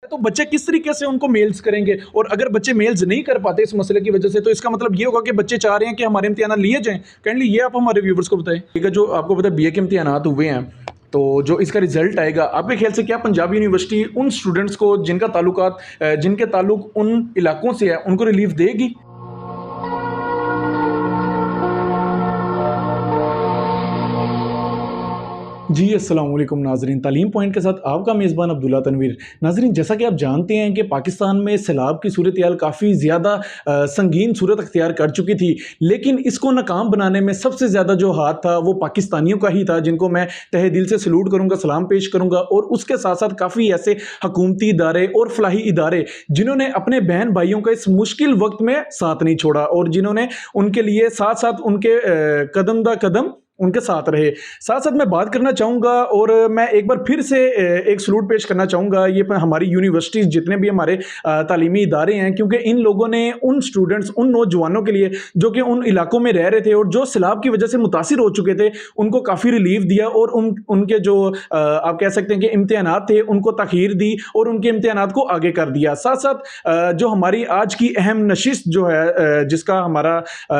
तो बच्चे किस तरीके से उनको मेल्स करेंगे, और अगर बच्चे मेल्स नहीं कर पाते इस मसले की वजह से, तो इसका मतलब ये होगा कि बच्चे चाह रहे हैं कि हमारे इम्तिहान लिए जाएं। काइंडली ये आप हमारे व्यूवर्स को बताएं। ठीक है, जो आपको पता है बीए के इम्तिहान हुए हैं, तो जो इसका रिजल्ट आएगा, आपके ख्याल से क्या पंजाब यूनिवर्सिटी उन स्टूडेंट्स को जिनके ताल्लुक उन इलाकों से है, उनको रिलीफ देगी? जी अस्सलाम वालेकुम नाज़रीन, तालीम पॉइंट के साथ आपका मेज़बान अब्दुल्ला तनवीर। नाज़रीन, जैसा कि आप जानते हैं कि पाकिस्तान में सैलाब की सूरत-ए-हाल काफ़ी ज़्यादा संगीन सूरत अख्तियार कर चुकी थी, लेकिन इसको नाकाम बनाने में सबसे ज़्यादा जो हाथ था वो पाकिस्तानियों का ही था, जिनको मैं तहे दिल से सलूट करूँगा, सलाम पेश करूँगा। और उसके साथ-साथ काफ़ी ऐसे हकूमती इदारे और फलाही इदारे जिन्होंने अपने बहन भाइयों का इस मुश्किल वक्त में साथ नहीं छोड़ा, और जिन्होंने उनके लिए साथ-साथ उनके कदम दा कदम उनके साथ रहे। साथ साथ मैं बात करना चाहूँगा, और मैं एक बार फिर से एक सलूट पेश करना चाहूँगा ये हमारी यूनिवर्सिटीज़, जितने भी हमारे तालीमी इदारे हैं, क्योंकि इन लोगों ने उन स्टूडेंट्स, उन नौजवानों के लिए जो कि उन इलाकों में रह रहे थे और जो सैलाब की वजह से मुतासिर हो चुके थे, उनको काफ़ी रिलीफ दिया, और उनके जो आप कह सकते हैं कि इम्तिहानात थे उनको तखीर दी और उनके इम्तिहानात को आगे कर दिया। साथ साथ जो हमारी आज की अहम नशिस्त जो है, जिसका हमारा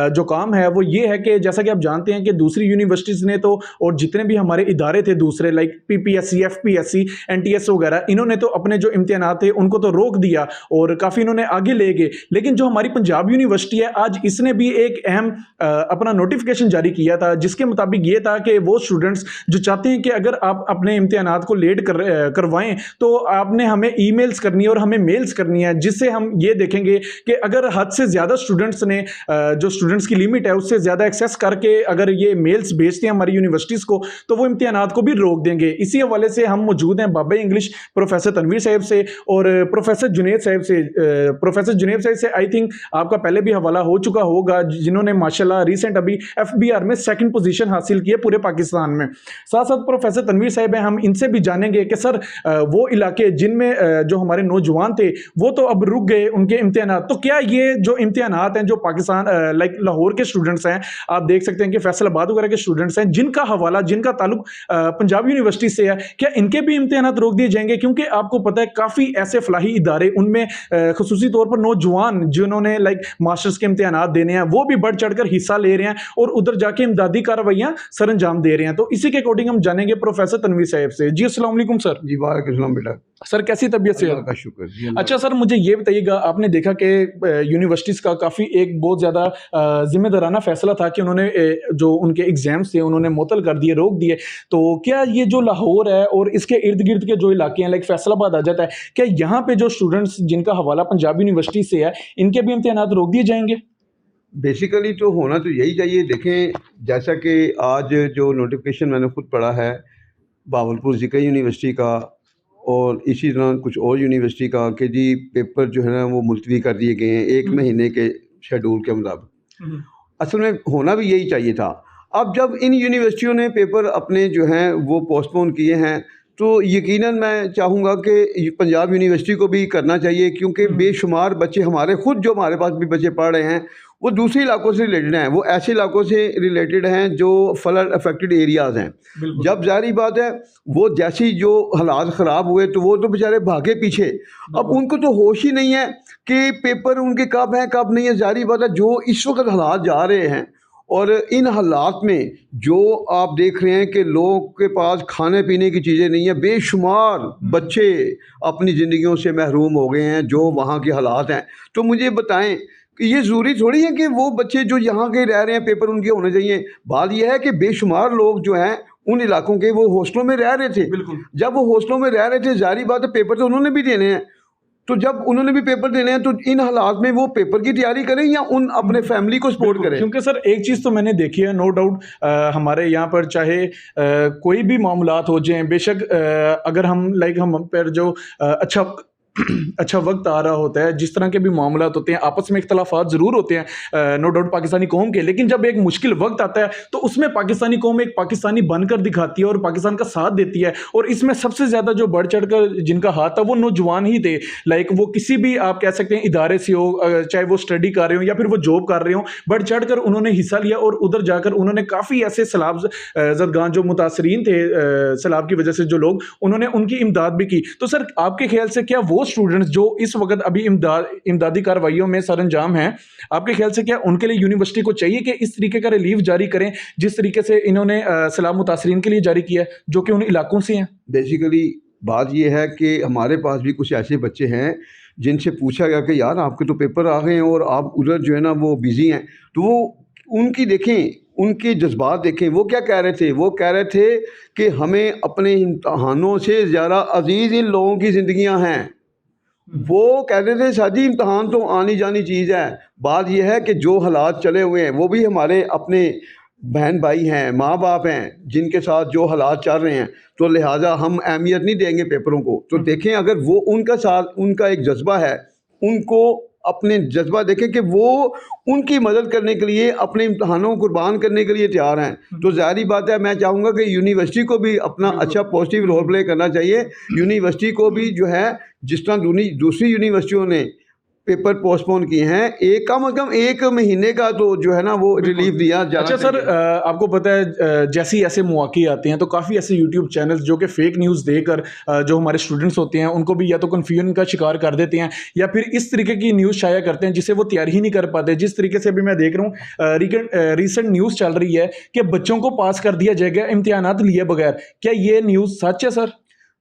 जो काम है वो ये है कि जैसा कि आप जानते हैं कि दूसरी यूनिवर्सिटीज़ ने तो, और जितने भी हमारे इदारे थे दूसरे लाइक पीपीएससी, एफपीएससी, एनटीएस वगैरह, इन्होंने तो अपने जो इम्तिहानात थे उनको तो रोक दिया और काफ़ी इन्होंने आगे ले गए। लेकिन जो हमारी पंजाब यूनिवर्सिटी है, आज इसने भी एक अहम अपना नोटिफिकेशन जारी किया था, जिसके मुताबिक ये था कि वो स्टूडेंट्स जो चाहते हैं कि अगर आप अपने इम्तिहानात को लेट करवाएं तो आपने हमें ईमेल्स करनी है और हमें मेल्स करनी है, जिससे हम ये देखेंगे कि अगर हद से ज़्यादा स्टूडेंट्स ने जो स्टूडेंट्स की लिमिट है उससे ज़्यादा एक्सेस करके अगर ये मेल्स भेजते हैं हमारी यूनिवर्सिटीज़ को, तो वो इम्तिहानात को भी रोक देंगे। इसी हवाले से हम मौजूद हैं बाबा इंग्लिश प्रोफेसर तनवीर साहब से और प्रोफेसर जुनैद साहब से। प्रोफेसर जुनैद साहब से आई थिंक आपका पहले भी हवाला हो चुका होगा, जिन्होंने माशाल्लाह रिसेंट अभी एफबीआर में 2nd पोजीशन हासिल की है पूरे पाकिस्तान में। साथ साथ प्रोफेसर तनवीर साहब हैं, हम इनसे भी जानेंगे कि सर वो इलाके जिनमें जो हमारे नौजवान थे वो तो अब रुक गए उनके इम्तिहानात, तो क्या ये जो इम्तिहानात हैं जो पाकिस्तान लाइक लाहौर के स्टूडेंट्स हैं, आप देख सकते हैं कि फैसलाबाद वगैरह के स्टूडेंट्स हैं, जिनका हवाला, जिनका ताल्लुक पंजाब यूनिवर्सिटी से है, क्या इनके भी इम्तिहानात रोक दिए जाएंगे? क्योंकि आपको पता है काफ़ी ऐसे फलाही इदारे, उनमें खुसूसी तौर पर नौजवान जिन्होंने लाइक मास्टर्स के इम्तिहानात देने हैं, वो भी बढ़ चढ़कर हिस्सा ले रहे हैं और उधर जाके इमदादी कार्रवाइयाँ सर अंजाम दे रहे हैं। तो इसी के अकॉर्डिंग हम जानेंगे प्रोफेसर तनवीर साहब से। जी अस्सलाम वालेकुम सर। जी वालेकुम सलाम बेटा। सर कैसी तबीयत से? अल्लाह का शुक्र जी। अच्छा सर, मुझे ये बताइएगा, आपने देखा कि यूनिवर्सिटीज़ का काफ़ी एक बहुत ज़्यादा जिम्मेदाराना फैसला था कि उन्होंने जो उनके एग्जाम्स थे उन्होंने मुअत्तल कर दिए, रोक दिए। तो क्या ये जो लाहौर है और इसके इर्द गिर्द के जो इलाके हैं लाइक फैसलाबाद आ जाता है, क्या यहाँ पे जो स्टूडेंट्स जिनका हवाला पंजाब यूनिवर्सिटी से है, इनके भी इम्तिहानात रोक दिए जाएंगे? बेसिकली तो होना तो यही चाहिए। देखें, जैसा कि आज जो नोटिफिकेशन मैंने खुद पढ़ा है बावलपुर ज़िक्र यूनिवर्सिटी का और इसी तरह कुछ और यूनिवर्सिटी का, कि जी पेपर जो है ना वो मुलतवी कर दिए गए हैं 1 महीने के शेड्यूल के मुताबिक। असल में होना भी यही चाहिए था। अब जब इन यूनिवर्सिटियों ने पेपर अपने जो हैं वो पोस्टपोन किए हैं, तो यकीनन मैं चाहूँगा कि पंजाब यूनिवर्सिटी को भी करना चाहिए, क्योंकि बेशुमार बच्चे हमारे खुद जो हमारे पास भी बच्चे पढ़ रहे हैं वो दूसरे इलाकों से रिलेटेड हैं, वो ऐसे इलाकों से रिलेटेड हैं जो फ्लड अफेक्टेड एरियाज़ हैं। जब जारी बात है वो जैसी जो हालात ख़राब हुए तो वो तो बेचारे भागे पीछे, अब उनको तो होश ही नहीं है कि पेपर उनके कब हैं कब नहीं है। जारी बात है जो इस वक्त हालात जा रहे हैं, और इन हालात में जो आप देख रहे हैं कि लोगों के पास खाने पीने की चीज़ें नहीं है, बेशुमार बच्चे अपनी ज़िंदगियों से महरूम हो गए हैं जो वहाँ के हालात हैं। तो मुझे बताएं कि ये ज़रूरी थोड़ी है कि वो बच्चे जो यहाँ के रह रहे हैं पेपर उनके होने चाहिए। बात यह है कि बेशुमार लोग जो हैं उन इलाकों के वो हॉस्टलों में रह रहे थे। जब वो हॉस्टलों में रह रहे थे, जारी बात है पेपर तो उन्होंने भी देने हैं, तो जब उन्होंने भी पेपर देने हैं तो इन हालात में वो पेपर की तैयारी करें या उन अपने फैमिली को सपोर्ट करें। क्योंकि सर एक चीज़ तो मैंने देखी है, नो डाउट, हमारे यहाँ पर चाहे कोई भी मामलात हो जाएं, बेशक अगर हम लाइक हम पर जो अच्छा वक्त आ रहा होता है, जिस तरह के भी मामलात होते हैं, आपस में इख्तलाफात ज़रूर होते हैं नो डाउट पाकिस्तानी कौम के, लेकिन जब एक मुश्किल वक्त आता है तो उसमें पाकिस्तानी कौम एक पाकिस्तानी बनकर दिखाती है और पाकिस्तान का साथ देती है। और इसमें सबसे ज़्यादा जो बढ़ चढ़ कर जिनका हाथ था वो नौजवान ही थे। लाइक वो किसी भी आप कह सकते हैं इदारे से हो, चाहे वो स्टडी कर रहे हो या फिर वो जॉब कर रहे हो, बढ़ चढ़ कर उन्होंने हिस्सा लिया और उधर जाकर उन्होंने काफ़ी ऐसे सैलाब ज़दगान जो मुतासरीन थे सैलाब की वजह से जो लोग, उन्होंने उनकी इमदाद भी की। तो सर आपके ख्याल से क्या वो स्टूडेंट्स जो इस वक्त अभी इमदादी कार्रवाइयों में सरअंजाम हैं, आपके ख्याल से क्या उनके लिए यूनिवर्सिटी को चाहिए कि इस तरीके का रिलीफ जारी करें जिस तरीके से इन्होंने सैलाब मुतासरीन के लिए जारी किया है जो कि उन इलाकों से हैं? बेसिकली बात ये है कि हमारे पास भी कुछ ऐसे बच्चे हैं जिनसे पूछा गया कि यार आपके तो पेपर आ गए हैं और आप उधर जो है ना वो बिज़ी हैं, तो वो उनकी देखें, उनके जज्बात देखें, वो क्या कह रहे थे। वो कह रहे थे कि हमें अपने इम्तहानों से ज़्यादा अजीज़ इन लोगों की ज़िंदगियां हैं। वो कहते थे शादी इम्तहान तो आनी जानी चीज़ है। बात यह है कि जो हालात चले हुए हैं वो भी हमारे अपने बहन भाई हैं, माँ बाप हैं, जिनके साथ जो हालात चल रहे हैं, तो लिहाजा हम अहमियत नहीं देंगे पेपरों को। तो देखें, अगर वो उनका साथ उनका एक जज्बा है, उनको अपने जज्बा देखें कि वो उनकी मदद करने के लिए अपने इम्तहानों को कुर्बान करने के लिए तैयार हैं, तो ज़ाहिर बात है मैं चाहूँगा कि यूनिवर्सिटी को भी अपना अच्छा पॉजिटिव रोल प्ले करना चाहिए। यूनिवर्सिटी को भी जो है, जिस तरह दूसरी यूनिवर्सिटियों ने पेपर पोस्टपोन किए हैं, एक कम से कम 1 महीने का तो जो है ना वो रिलीफ दिया जाना। अच्छा सर, आपको पता है जैसे ही ऐसे मौके आते हैं तो काफ़ी ऐसे यूट्यूब चैनल्स जो कि फेक न्यूज़ देकर जो हमारे स्टूडेंट्स होते हैं उनको भी या तो कन्फ्यूजन का शिकार कर देते हैं या फिर इस तरीके की न्यूज़ शाया करते हैं जिसे वो तैयार ही नहीं कर पाते। जिस तरीके से अभी मैं देख रहा हूँ रिसेंट न्यूज़ चल रही है कि बच्चों को पास कर दिया जाएगा इम्तिहानात लिए बगैर। क्या ये न्यूज़ सच है सर?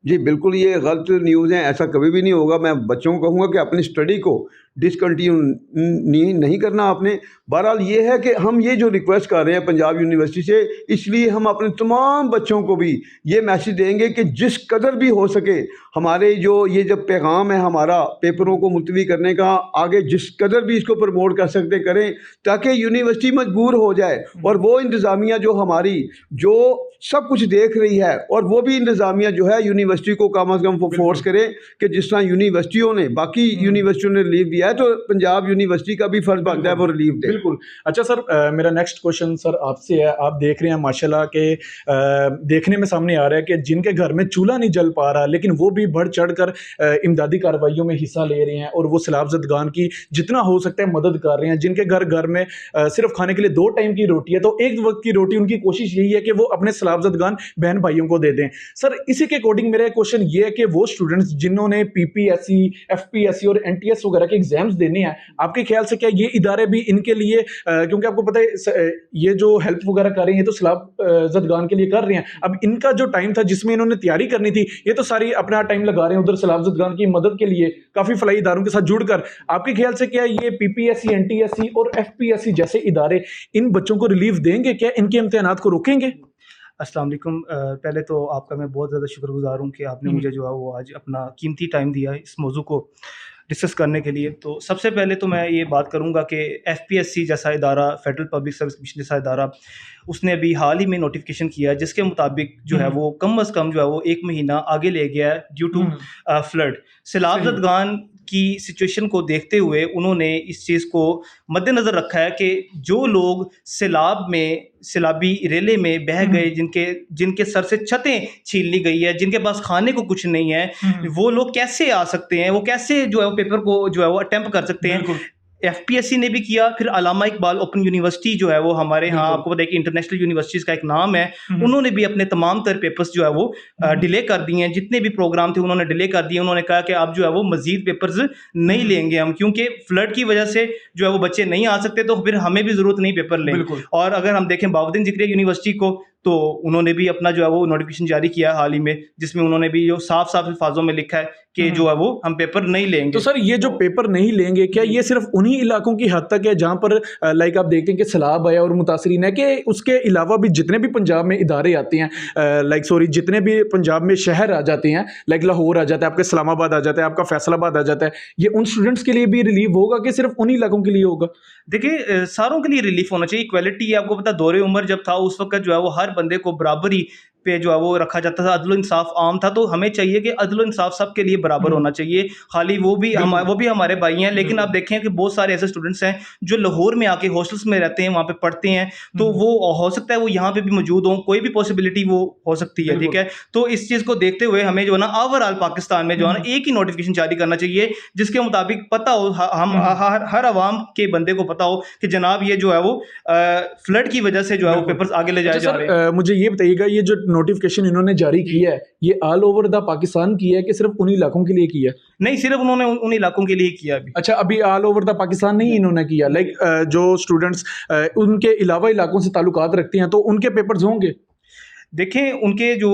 जी बिल्कुल, ये गलत न्यूज़ है, ऐसा कभी भी नहीं होगा। मैं बच्चों को कहूँगा कि अपनी स्टडी को डिसकंटिन्यू नहीं करना आपने। बहरहाल ये है कि हम ये जो रिक्वेस्ट कर रहे हैं पंजाब यूनिवर्सिटी से, इसलिए हम अपने तमाम बच्चों को भी ये मैसेज देंगे कि जिस कदर भी हो सके हमारे जो ये जब पैगाम है हमारा पेपरों को मुलतवी करने का, आगे जिस कदर भी इसको प्रमोट कर सकते करें, ताकि यूनिवर्सिटी मजबूर हो जाए और वो इंतज़ामिया जो हमारी जो सब कुछ देख रही है, और वो भी इंतज़ामिया जो है यूनिवर्सिटी को कम से कम फोर्स करे कि जिस तरह यूनिवर्सिटियों ने बाकी यूनिवर्सिटियों ने रिलीफ दिया है, तो पंजाब यूनिवर्सिटी का भी फर्ज बनता है वो रिलीफ दे। बिल्कुल। अच्छा सर, मेरा नेक्स्ट क्वेश्चन सर आपसे है। आप देख रहे हैं माशाल्लाह के देखने में सामने आ रहा है कि जिनके घर में चूल्हा नहीं जल पा रहा लेकिन वो भी बढ़ चढ़ कर इमदादी कार्रवाइयों में हिस्सा ले रहे हैं और वो सैलाब ज़दगान की जितना हो सकता है मदद कर रहे हैं। जिनके घर में सिर्फ खाने के लिए 2 टाइम की रोटी है, तो एक वक्त की रोटी उनकी कोशिश यही है कि वो अपने सैलाब ज़दगान बहन भाइयों को दे दें। सर इसी के अकॉर्डिंग मेरा क्वेश्चन ये है कि वो स्टूडेंट्स जिन्होंने PPSC, FPSC और NTS वगैरह के एग्जाम्स देने हैं, आपके ख्याल से क्या ये इदारे भी इनके लिए क्योंकि आपको पता है ये जो हेल्प वगैरह कर रहे हैं ये तो सैलाब ज़दगान के लिए कर रहे हैं, अब इनका जो टाइम था जिसमें इन्होंने तैयारी करनी थी ये तो सारी अपना टाइम लगा रहे हैं उधर सैलाब ज़दगान की मदद के लिए काफ़ी फलाही इदारों के साथ जुड़कर। आपके ख्याल से क्या ये PPSC, NTSC और FPSC जैसे इदारे इन बच्चों को रिलीफ देंगे? क्या इनके इम्तिहानात को रोकेंगे? अस्सलाम वालेकुम। पहले तो आपका मैं बहुत ज़्यादा शुक्रगुज़ार हूँ कि आपने मुझे जो है वो आज अपना कीमती टाइम दिया इस मौजू को डिस्कस करने के लिए। तो सबसे पहले तो मैं ये बात करूँगा कि FPSC जैसा इदारा, फेडरल पब्लिक सर्विस कमीशन जैसा इदारा, उसने अभी हाल ही में नोटिफिकेशन किया है जिसके मुताबिक जो है वो कम अज़ कम जो है वो 1 महीना आगे ले गया है ड्यू टू फ्लड। सैलाब ज़दगान की सिचुएशन को देखते हुए उन्होंने इस चीज़ को मद्देनज़र रखा है कि जो लोग सैलाबी रेले में बह गए, जिनके सर से छतें छीन ली गई है, जिनके पास खाने को कुछ नहीं है, वो लोग कैसे आ सकते हैं, वो कैसे जो है वो पेपर को जो है वो अटेम्प्ट कर सकते हैं। FPSC ने भी किया, फिर अलामा इकबाल ओपन यूनिवर्सिटी जो है वो हमारे यहाँ आपको पता है कि इंटरनेशनल यूनिवर्सिटीज़ का एक नाम है, उन्होंने भी अपने तमाम तर पेपर्स जो है वो डिले कर दिए हैं। जितने भी प्रोग्राम थे उन्होंने डिले कर दिए। उन्होंने कहा कि अब जो है वो मजीद पेपर्स नहीं लेंगे हम, क्योंकि फ्लड की वजह से जो है वो बच्चे नहीं आ सकते, तो फिर हमें भी ज़रूरत नहीं पेपर लें। और अगर हम देखें बावदीन ज़िक्र यूनिवर्सिटी को, तो उन्होंने भी अपना जो है वो नोटिफिकेशन जारी किया हाल ही में, जिसमें उन्होंने भी जो साफ साफ अल्फाजों में लिखा है कि जो है वो हम पेपर नहीं लेंगे। तो सर ये जो पेपर नहीं लेंगे, क्या ये सिर्फ उन्हीं इलाकों की हद तक है जहाँ पर लाइक आप देखते हैं कि सैलाब आया और मुतासरीन है, कि उसके अलावा भी जितने भी पंजाब में इदारे आते हैं, जितने भी पंजाब में शहर आ जाते हैं, लाइक लाहौर आ जाता है, आपके इस्लामाबाद आ जाता है, आपका फैसलाबाद आ जाता है, ये उन स्टूडेंट्स के लिए भी रिलीफ होगा कि सिर्फ उन्हीं इलाकों के लिए होगा? देखिए, सारों के लिए रिलीफ होना चाहिए। इक्वालिटी, आपको पता दौरे उम्र जब था उस वक्त जो है वो हर बंदे को बराबरी पे जो है वो रखा जाता था, अदल इंसाफ आम था। तो हमें चाहिए कि अदल इंसाफ सबके लिए बराबर होना चाहिए। खाली वो भी हमारे भाई हैं, लेकिन आप देखें कि बहुत सारे ऐसे स्टूडेंट्स हैं जो लाहौर में आके हॉस्टल्स में रहते हैं, वहाँ पे पढ़ते हैं, तो वो हो सकता है वो यहाँ पे भी मौजूद हों, कोई भी पॉसिबिलिटी वो हो सकती है, ठीक है। तो इस चीज़ को देखते हुए हमें जो है ना ओवरऑल पाकिस्तान में जो है ना एक ही नोटिफिकेशन जारी करना चाहिए, जिसके मुताबिक पता हो, हम हर आवाम के बंदे को पता हो कि जनाब ये जो है वो फ्लड की वजह से जो है वो पेपर्स आगे ले जाए जा रहे हैं। मुझे ये बताइएगा, ये जो नोटिफिकेशन इन्होंने जारी किया है ये ऑल ओवर द पाकिस्तान किया है कि सिर्फ उन इलाकों के लिए किया है? नहीं, सिर्फ उन्होंने उन इलाकों के लिए किया अभी। अच्छा, अभी ऑल ओवर द पाकिस्तान नहीं इन्होंने किया, लाइक जो स्टूडेंट्स उनके अलावा इलाकों से ताल्लुकात रखते हैं तो उनके पेपर्स होंगे? देखें, उनके जो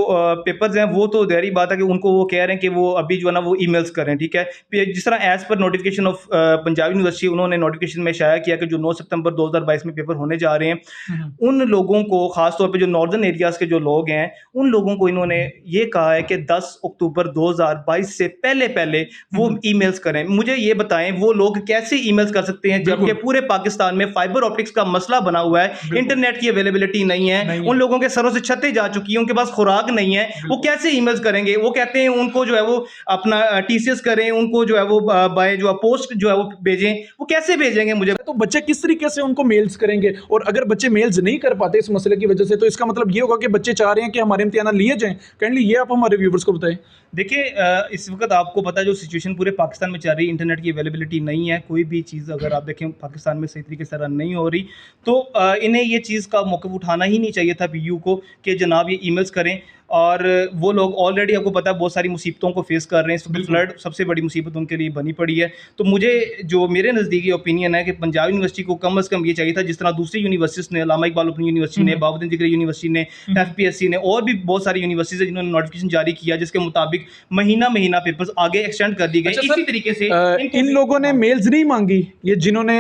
पेपर्स हैं वो तो ज़ाहिर बात है कि उनको वो कह रहे हैं कि वो अभी जो है ना वो ईमेल्स करें, ठीक है। जिस तरह as per notification of Punjab university, उन्होंने नोटिफिकेशन में शाया किया कि जो 9 सितंबर 2022 में पेपर होने जा रहे हैं, उन लोगों को, ख़ास तौर पे जो नॉर्दर्न एरियाज़ के जो लोग हैं, उन लोगों को इन्होंने ये कहा है कि 10 अक्टूबर 2022 से पहले वो ईमेल्स करें। मुझे ये बताएं, वो लोग कैसे ईमेल्स कर सकते हैं जबकि पूरे पाकिस्तान में फाइबर ऑप्टिक्स का मसला बना हुआ है, इंटरनेट की अवेलेबिलिटी नहीं है, उन लोगों के सरों से छतें जा चुकी हैं, उनके पास खुराक नहीं है, वो कैसे ईमेल्स करेंगे? वो कहते हैं उनको जो है वो अपना टीसीएस करें, उनको जो है वो बाय जो पोस्ट जो है वो भेजें, वो कैसे भेजेंगे? मुझे तो बच्चे किस तरीके से उनको मेल्स करेंगे? और अगर बच्चे मेल्स नहीं कर पाते इस मसले की वजह से, तो इसका मतलब ये होगा कि बच्चे चाह रहे हैं कि हमारे इम्तिहान लिए जाएं। काइंडली ये आप हमारे व्यूवर्स को बताएं। देखिए, इस वक्त आपको पता है जो सिचुएशन पूरे पाकिस्तान में चल रही है, इंटरनेट की अवेलेबिलिटी नहीं है, कोई भी चीज़ अगर आप देखें पाकिस्तान में सही तरीके से रन नहीं हो रही, तो इन्हें ये चीज़ का मौक़िफ़ उठाना ही नहीं चाहिए था पीयू को कि जनाब ये ईमेल्स करें। और वो लोग ऑलरेडी आपको पता है बहुत सारी मुसीबतों को फेस कर रहे हैं, इस वक्त फ्लड सबसे बड़ी मुसीबत उनके लिए बनी पड़ी है। तो मुझे जो मेरे नज़दीकी ओपिनियन है कि पंजाब यूनिवर्सिटी को कम अज़ कम ये चाहिए था, जिस तरह दूसरी यूनिवर्सिटीज़ ने, अल्लामा इकबाल ओपन यूनिवर्सिटी ने, बाबुद्दीन ज़िक्री यूनिवर्सिटी ने, एफपीएससी ने और भी बहुत सारी यूनिवर्सिटीज़ है जिन्होंने नोटिफिकेशन जारी किया जिसके मुताबिक महीना पेपर्स आगे एक्सटेंड कर दिए गए। अच्छा इसी तरीके से इन लोगों ने मेल्स नहीं मांगी, ये जिन्होंने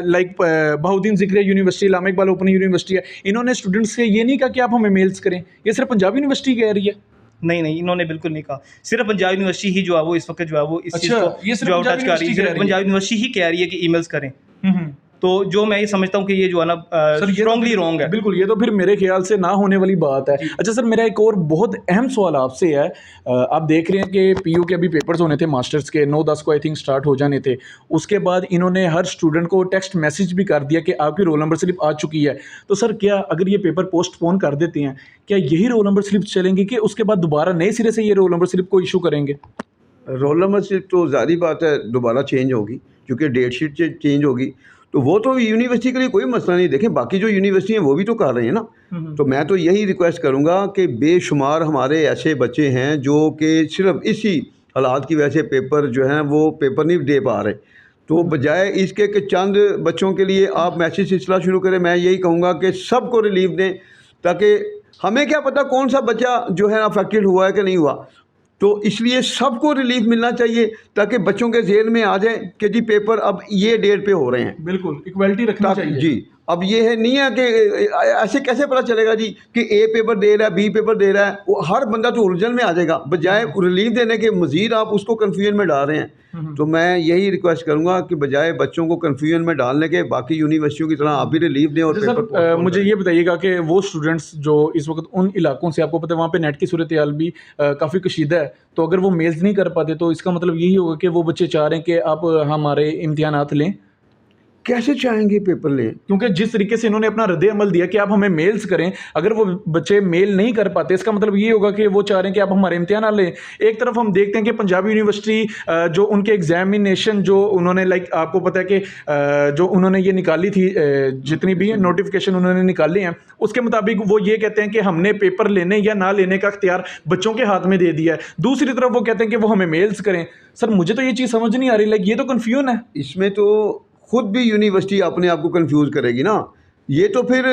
लाइक बहाउद्दीन ज़िक्री यूनिवर्सिटी, अल्लामा इकबाल ओपन यूनिवर्सिटी है, इन्होंने स्टूडेंट्स से ये नहीं कहा कि आप हमें मेल्स करें? ये सिर्फ पंजाब यूनिवर्सिटी कह रही है? नहीं, इन्होंने बिल्कुल नहीं कहा। सिर्फ पंजाब यूनिवर्सिटी ही जो है वो इस वक्त जो है वो इस चीज़ को ये सिर्फ जो है पंजाब टच कर रही है, यूनिवर्सिटी पंजाब यूनिवर्सिटी ही कह रही है कि ईमेल्स करें। तो जो मैं ये समझता हूँ कि ये जो है ना स्ट्रांगली रॉन्ग है। बिल्कुल, ये तो फिर मेरे ख्याल से ना होने वाली बात है। अच्छा सर, मेरा एक और बहुत अहम सवाल आपसे है। आप देख रहे हैं कि पीयू के अभी पेपर्स होने थे मास्टर्स के, 9-10 को आई थिंक स्टार्ट हो जाने थे। उसके बाद इन्होंने हर स्टूडेंट को टेक्स्ट मैसेज भी कर दिया कि आपकी रोल नंबर स्लिप आ चुकी है। तो सर, क्या अगर ये पेपर पोस्टपोन कर देते हैं, क्या यही रोल नंबर स्लिप चलेंगी कि उसके बाद दोबारा नए सिरे से ये रोल नंबर स्लिप को इशू करेंगे? रोल नंबर स्लिप तो ज़ाहिर बात है दोबारा चेंज होगी, क्योंकि डेट शीट चेंज होगी, तो वो तो यूनिवर्सिटी के लिए कोई मसला नहीं। देखें, बाकी जो यूनिवर्सिटी हैं वो भी तो कर रही हैं ना। तो मैं तो यही रिक्वेस्ट करूँगा कि बेशुमार हमारे ऐसे बच्चे हैं जो कि सिर्फ इसी हालात की वजह से पेपर जो हैं वो पेपर नहीं दे पा रहे। तो बजाय इसके कि चंद बच्चों के लिए आप मैसेज सिलसिला शुरू करें, मैं यही कहूँगा कि सबको रिलीफ दें, ताकि हमें क्या पता कौन सा बच्चा जो है अफेक्टेड हुआ है कि नहीं हुआ। तो इसलिए सबको रिलीफ मिलना चाहिए ताकि बच्चों के ज़हन में आ जाए कि जी पेपर अब ये डेट पे हो रहे हैं। बिल्कुल, इक्वालिटी रखना चाहिए जी। अब ये है नहीं है कि ऐसे कैसे पता चलेगा जी कि ए पेपर दे रहा है, बी पेपर दे रहा है, वो हर बंदा तो उलझन में आ जाएगा। बजाय रिलीफ देने के मज़ीद आप उसको कन्फ्यूजन में डाल रहे हैं। तो मैं यही रिक्वेस्ट करूंगा कि बजाय बच्चों को कन्फ्यूजन में डालने के बाकी यूनिवर्सिटियों की तरह आप भी रिलीफ दें। और पेपर मुझे ये बताइएगा कि वो स्टूडेंट्स जो इस वक्त उन इलाकों से, आपको पता है वहाँ पे नेट की सूरत हाल भी काफ़ी कशीदा है, तो अगर वो मेल्स नहीं कर पाते तो इसका मतलब यही होगा कि वो बच्चे चाह रहे हैं कि आप हमारे इम्तिहानात लें। कैसे चाहेंगे पेपर लें? क्योंकि जिस तरीके से इन्होंने अपना रद्द अमल दिया कि आप हमें मेल्स करें, अगर वो बच्चे मेल नहीं कर पाते इसका मतलब ये होगा कि वो चाह रहे हैं कि आप हमारे इम्तिहान लें। एक तरफ हम देखते हैं कि पंजाब यूनिवर्सिटी जो उनके एग्जामिनेशन जो उन्होंने लाइक आपको पता है कि जो उन्होंने ये निकाली थी, जितनी भी नोटिफिकेशन उन्होंने निकाली हैं, उसके मुताबिक वो ये कहते हैं कि हमने पेपर लेने या ना लेने का इख्तियार बच्चों के हाथ में दे दिया है। दूसरी तरफ वो कहते हैं कि वो हमें मेल्स करें। सर, मुझे तो ये चीज़ समझ नहीं आ रही, लाइक ये तो कन्फ्यूजन है। इसमें तो खुद भी यूनिवर्सिटी अपने आप को कंफ्यूज करेगी ना। ये तो फिर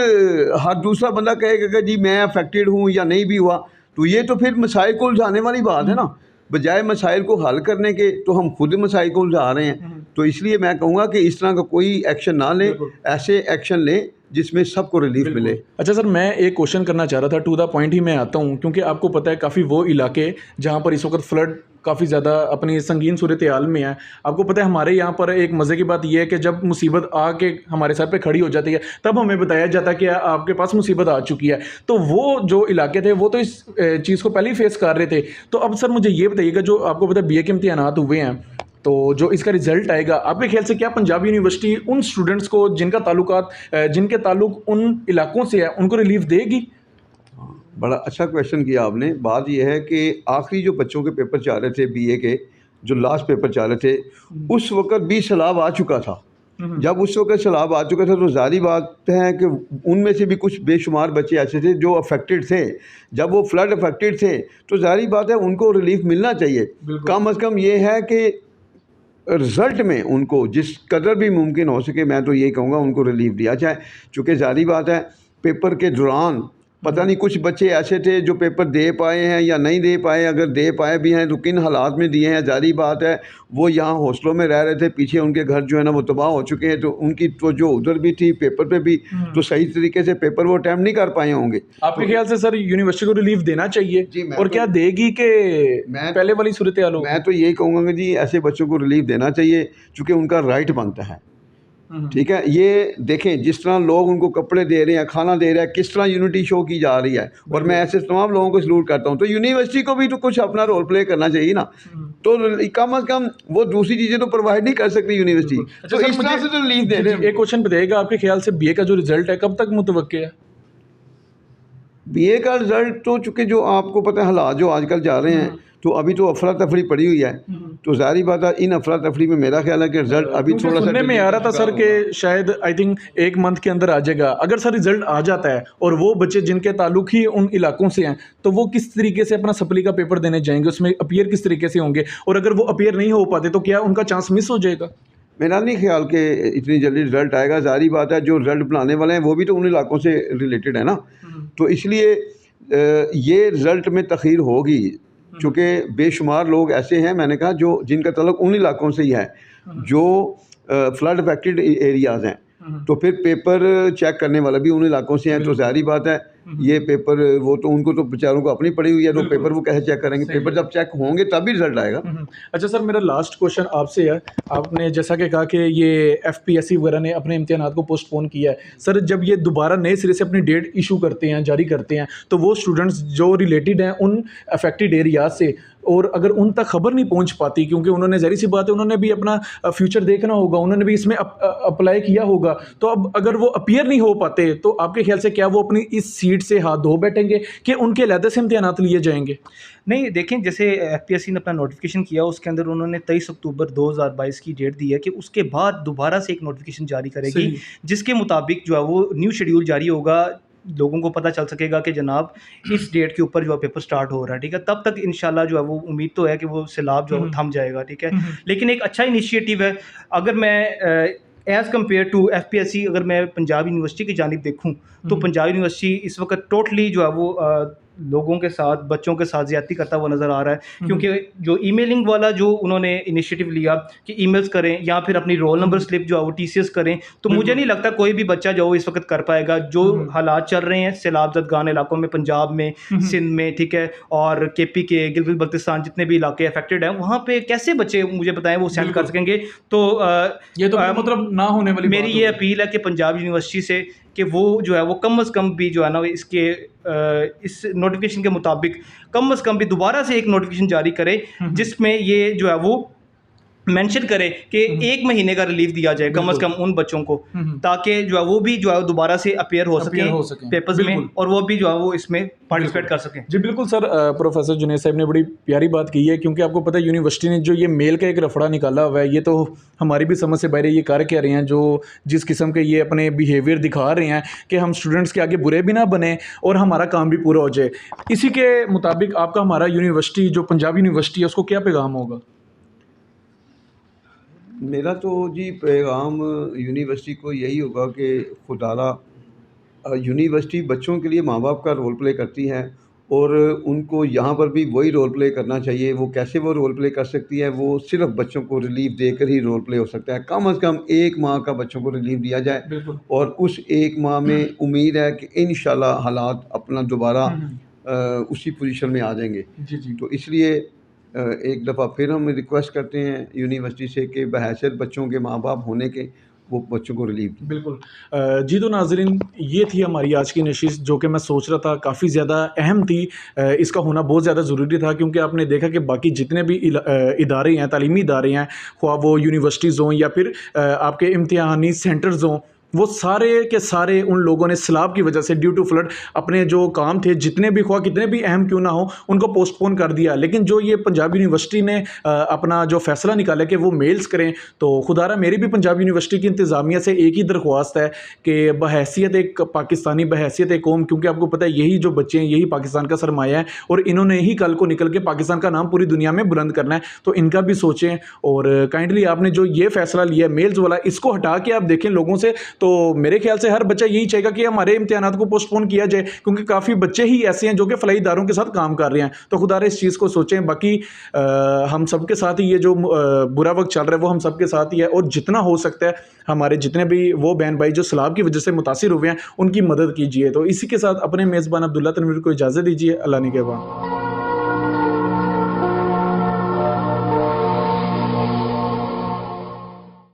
हर दूसरा बंदा कहेगा कि जी मैं अफेक्टेड हूँ या नहीं भी हुआ, तो ये तो फिर मसाइल को उलझाने वाली बात है ना। बजाय मसाइल को हल करने के तो हम खुद मसाइल को उलझा रहे हैं। तो इसलिए मैं कहूँगा कि इस तरह का कोई एक्शन ना लें, ऐसे एक्शन लें जिसमें सबको रिलीफ मिले। अच्छा सर, मैं एक क्वेश्चन करना चाह रहा था, टू द पॉइंट ही मैं आता हूँ, क्योंकि आपको पता है काफ़ी वो इलाके जहाँ पर इस वक्त फ्लड काफ़ी ज़्यादा अपनी संगीन सूरत हाल में है। आपको पता है हमारे यहाँ पर एक मज़े की बात यह है कि जब मुसीबत आके हमारे सर पे खड़ी हो जाती है तब हमें बताया जाता है कि आपके पास मुसीबत आ चुकी है। तो वो जो इलाके थे वो तो इस चीज़ को पहले ही फेस कर रहे थे। तो अब सर मुझे ये बताइएगा, जो आपको पता है BA के इम्तिहानात हुए हैं, तो जो इसका रिजल्ट आएगा, आपके ख्याल से क्या पंजाब यूनिवर्सिटी उन स्टूडेंट्स को जिनके ताल्लुक उन इलाकों से है उनको रिलीफ देगी? बड़ा अच्छा क्वेश्चन किया आपने। बात यह है कि आखिरी जो बच्चों के पेपर चल रहे थे BA के, जो लास्ट पेपर चल रहे थे, उस वक़्त भी सैलाब आ चुका था। جب اس وقت سیلاب آ چکا تھا تو ظاہری بات ہے کہ ان میں سے بھی کچھ بے شمار بچے ایسے تھے جو افیکٹڈ تھے. جب وہ فلڈ افیکٹڈ تھے تو ظاہری بات ہے ان کو ریلیف ملنا چاہیے. کم از کم یہ ہے کہ رزلٹ میں ان کو جس قدر بھی ممکن ہو سکے میں تو یہی کہوں گا ان کو ریلیف دیا جائے. چونکہ ظاہری بات ہے پیپر کے دوران پتہ نہیں کچھ بچے ایسے تھے جو پیپر دے پائے ہیں یا نہیں دے پائے. اگر دے پائے بھی ہیں تو کن حالات میں دیے ہیں. ظاہری بات ہے وہ یہاں ہاسٹلوں میں رہ رہے تھے, پیچھے ان کے گھر جو ہے نا وہ تباہ ہو چکے ہیں, تو ان کی توجہ ادھر بھی تھی پیپر پہ بھی, تو صحیح طریقے سے پیپر وہ اٹیمپٹ نہیں کر پائے ہوں گے. آپ کے خیال سے سر یونیورسٹی کو ریلیف دینا چاہیے جی, اور کیا دے گی کہ پہلے والی صورتحال ہو؟ میں تو یہی کہوں گا کہ جی ایسے بچوں کو ریلیف دینا چاہیے چونکہ ان کا رائٹ بنتا ہے. ٹھیک ہے, یہ دیکھیں جس طرح لوگ ان کو کپڑے دے رہے ہیں, کھانا دے رہے ہیں, کس طرح یونٹی شو کی جا رہی ہے, اور میں ایسے تمام لوگوں کو سلوٹ کرتا ہوں. تو یونیورسٹی کو بھی تو کچھ اپنا رول پلے کرنا چاہیے نا. تو کم از کم وہ دوسری چیزیں تو پرووائڈ نہیں کر سکتی یونیورسٹی, تو اس طرح سے تو ریلیف دے رہے ہیں. ایک کوشچن بتائیے گا, آپ کے خیال سے بی اے کا جو رزلٹ ہے کب تک متوقع ہے؟ بی اے کا رزلٹ تو چونکہ جو آپ کو پتہ ہے حالات جو آج کل جا رہے ہیں تو ابھی تو افراتفری پڑی ہوئی ہے, تو ظاہری بات ہے ان افراتفری میں میرا خیال ہے کہ رزلٹ ابھی تھوڑا سا سننے میں آ رہا تھا سر کہ شاید آئی تھنک 1 منتھ کے اندر آ جائے گا. اگر سر رزلٹ آ جاتا ہے اور وہ بچے جن کے تعلق ہی ان علاقوں سے ہیں تو وہ کس طریقے سے اپنا سپلی کا پیپر دینے جائیں گے, اس میں اپیئر کس طریقے سے ہوں گے, اور اگر وہ اپیئر نہیں ہو پاتے تو کیا ان کا چانس مس ہو جائے گا؟ میرا نہیں خیال کہ اتنی جلدی رزلٹ آئے گا. ظاہری بات ہے جو رزلٹ بنانے والے ہیں وہ بھی تو ان علاقوں سے ریلیٹڈ ہے نا, تو اس لیے یہ رزلٹ میں تاخیر ہوگی. چونکہ بے شمار لوگ ایسے ہیں میں نے کہا جو جن کا تعلق ان علاقوں سے ہی ہے جو فلڈ افیکٹڈ ایریاز ہیں, تو پھر پیپر چیک کرنے والا بھی ان علاقوں سے ہیں. تو ظاہری بات ہے یہ پیپر وہ تو ان کو تو بیچاروں کو اپنی پڑی ہوئی ہے, تو پیپر وہ کیسے چیک کریں گے؟ پیپر جب چیک ہوں گے تب بھی رزلٹ آئے گا. اچھا سر, میرا لاسٹ کوشچن آپ سے ہے. آپ نے جیسا کہ کہا کہ یہ FPSC وغیرہ نے اپنے امتحانات کو پوسٹ پون کیا ہے, سر جب یہ دوبارہ نئے سرے سے اپنی ڈیٹ ایشو کرتے ہیں, جاری کرتے ہیں, تو وہ اسٹوڈنٹس جو ریلیٹڈ ہیں ان افیکٹڈ ایریاز سے, اور اگر ان تک خبر نہیں پہنچ پاتی کیونکہ انہوں نے ظاہر سی بات ہے انہوں نے بھی اپنا فیوچر دیکھنا ہوگا, انہوں نے بھی اس میں اپلائی کیا ہوگا, تو اب اگر وہ اپیئر نہیں ہو پاتے تو آپ کے خیال سے کیا وہ اپنی اس سیٹ سے ہاتھ دھو بیٹھیں گے کہ ان کے علیحدہ سے امتحانات لیے جائیں گے؟ نہیں دیکھیں, جیسے FPSC نے اپنا نوٹیفیکیشن کیا اس کے اندر انہوں نے 23 اکتوبر 2022 کی ڈیٹ دی ہے کہ اس کے بعد دوبارہ سے ایک نوٹیفیکیشن جاری کرے گی جس کے مطابق جو ہے وہ نیو شیڈیول جاری ہوگا, لوگوں کو پتہ چل سکے گا کہ جناب اس ڈیٹ کے اوپر جو ہے پیپر سٹارٹ ہو رہا ہے. ٹھیک ہے, تب تک انشاءاللہ جو ہے وہ امید تو ہے کہ وہ سیلاب جو ہے تھم جائے گا. ٹھیک ہے, لیکن ایک اچھا انیشیٹو ہے. اگر میں ایز کمپیئر ٹو FPSC اگر میں پنجاب یونیورسٹی کی جانب دیکھوں تو پنجاب یونیورسٹی اس وقت ٹوٹلی جو ہے وہ لوگوں کے ساتھ بچوں کے ساتھ زیادتی کرتا ہوا نظر آ رہا ہے, کیونکہ جو ای میلنگ والا جو انہوں نے انیشیٹو لیا کہ ای میلز کریں یا پھر اپنی رول نمبر سلپ جو ہے وہ TCS کریں, تو مجھے نہیں لگتا کوئی بھی بچہ جو اس وقت کر پائے گا. جو حالات چل رہے ہیں سیلاب زدگان علاقوں میں, پنجاب میں, سندھ میں, ٹھیک ہے, اور KP کے گلگت بلتستان جتنے بھی علاقے افیکٹڈ ہیں وہاں پہ کیسے بچے مجھے بتائیں وہ سینڈ کر سکیں گے؟ تو یہ تو مطلب نہ ہونے والی میری یہ اپیل ہے کہ پنجاب یونیورسٹی سے کہ وہ جو ہے وہ کم از کم بھی جو ہے نا اس کے اس نوٹیفیکیشن کے مطابق کم از کم بھی دوبارہ سے ایک نوٹیفیکیشن جاری کرے جس میں یہ جو ہے وہ مینشن کرے کہ 1 مہینے کا ریلیف دیا جائے کم از کم ان بچوں کو, تاکہ جو ہے وہ بھی جو ہے دوبارہ سے اپیئر ہو سکیں پیپرز میں, اور وہ بھی جو ہے وہ اس میں پارٹیسپیٹ کر سکیں. جی بالکل سر, پروفیسر جنید صاحب نے بڑی پیاری بات کی ہے, کیونکہ آپ کو پتہ ہے یونیورسٹی نے جو یہ میل کا ایک رفڑا نکالا ہوا ہے یہ تو ہماری بھی سمجھ سے باہر ہے. یہ کر کے رہے ہیں جو جس قسم کے یہ اپنے بیہیویئر دکھا رہے ہیں کہ ہم اسٹوڈنٹس کے آگے برے بھی نہ بنیں اور ہمارا کام بھی پورا ہو جائے. اسی کے مطابق آپ کا ہمارا یونیورسٹی جو پنجاب یونیورسٹی ہے اس کو کیا پیغام ہوگا؟ میرا تو جی پیغام یونیورسٹی کو یہی ہوگا کہ خدارہ یونیورسٹی بچوں کے لیے ماں باپ کا رول پلے کرتی ہے, اور ان کو یہاں پر بھی وہی رول پلے کرنا چاہیے. وہ کیسے وہ رول پلے کر سکتی ہے؟ وہ صرف بچوں کو ریلیف دے کر ہی رول پلے ہو سکتا ہے. کم از کم 1 ماہ کا بچوں کو ریلیف دیا جائے, اور اس 1 ماہ میں امید ہے کہ انشاءاللہ حالات اپنا دوبارہ اسی پوزیشن میں آ جائیں گے. تو اس لیے ایک دفعہ پھر ہم ریکویسٹ کرتے ہیں یونیورسٹی سے کہ بحیثیت بچوں کے ماں باپ ہونے کے وہ بچوں کو ریلیف دیں. بالکل جی. تو ناظرین یہ تھی ہماری آج کی نشست, جو کہ میں سوچ رہا تھا کافی زیادہ اہم تھی. اس کا ہونا بہت زیادہ ضروری تھا, کیونکہ آپ نے دیکھا کہ باقی جتنے بھی ادارے ہیں, تعلیمی ادارے ہیں, خواہ وہ یونیورسٹیز ہوں یا پھر آپ کے امتحانی سینٹرز ہوں, وہ سارے کے سارے ان لوگوں نے سیلاب کی وجہ سے ڈیو ٹو فلڈ اپنے جو کام تھے جتنے بھی خواہ کتنے بھی اہم کیوں نہ ہو ان کو پوسٹ پون کر دیا. لیکن جو یہ پنجاب یونیورسٹی نے اپنا جو فیصلہ نکالا کہ وہ میلز کریں, تو خدارہ میری بھی پنجاب یونیورسٹی کی انتظامیہ سے ایک ہی درخواست ہے کہ بحیثیت ایک پاکستانی, بحیثیت ایک قوم, کیونکہ آپ کو پتہ ہے یہی جو بچے ہیں یہی پاکستان کا سرمایہ ہے اور انہوں نے ہی کل کو نکل کے پاکستان کا نام پوری دنیا میں بلند کرنا ہے, تو ان کا بھی سوچیں. اور کائنڈلی آپ نے جو یہ فیصلہ لیا ہے میلز والا, اس کو ہٹا کے آپ دیکھیں لوگوں سے, تو میرے خیال سے ہر بچہ یہی چاہے گا کہ ہمارے امتحانات کو پوسٹ پون کیا جائے, کیونکہ کافی بچے ہی ایسے ہیں جو کہ فلاحی اداروں کے ساتھ کام کر رہے ہیں. تو خدا رہے اس چیز کو سوچیں. باقی ہم سب کے ساتھ ہی یہ جو برا وقت چل رہا ہے وہ ہم سب کے ساتھ ہی ہے, اور جتنا ہو سکتا ہے ہمارے جتنے بھی وہ بہن بھائی جو سیلاب کی وجہ سے متاثر ہوئے ہیں ان کی مدد کیجیے. تو اسی کے ساتھ اپنے میزبان عبداللہ تنویر کو اجازت دیجیے. اللہ نگہبان.